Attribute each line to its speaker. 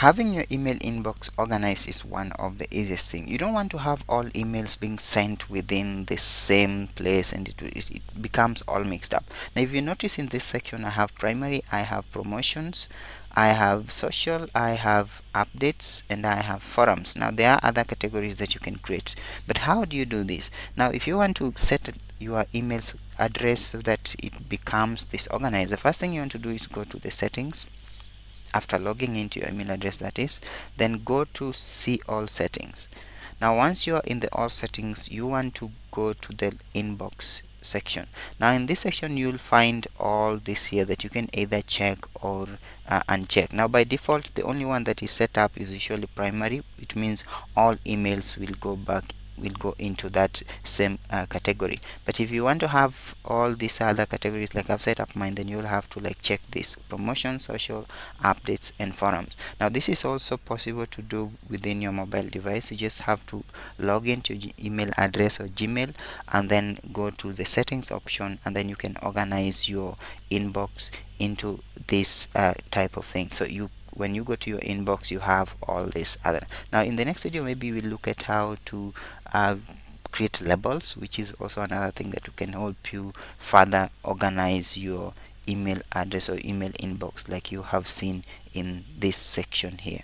Speaker 1: Having your email inbox organized is one of the easiest thing. You don't want to have all emails being sent within the same place, and it becomes all mixed up. Now if you notice in this section, I have primary, I have promotions, I have social, I have updates, and I have forums. Now there are other categories that you can create, but how do you do this? Now if you want to set your emails address so that it becomes disorganized, the first thing you want to do is go to the settings. After logging into your email address, that is, then go to see all settings. Now once you are in the all settings, you want to go to the inbox section. Now in this section you'll find all this here that you can either check or uncheck. Now by default, the only one that is set up is usually primary. It means all emails will go into that same category. But if you want to have all these other categories like I've set up mine, then you'll have to like check this: promotion, social, updates, and forums. Now this is also possible to do within your mobile device. You just have to log into your email address or Gmail, and then go to the settings option, and then you can organize your inbox into this type of thing. So you, when you go to your inbox, you have all this other. Now in the next video, maybe we'll look at how to uh, create labels, which is also another thing that can help you further organize your email address or email inbox like you have seen in this section here.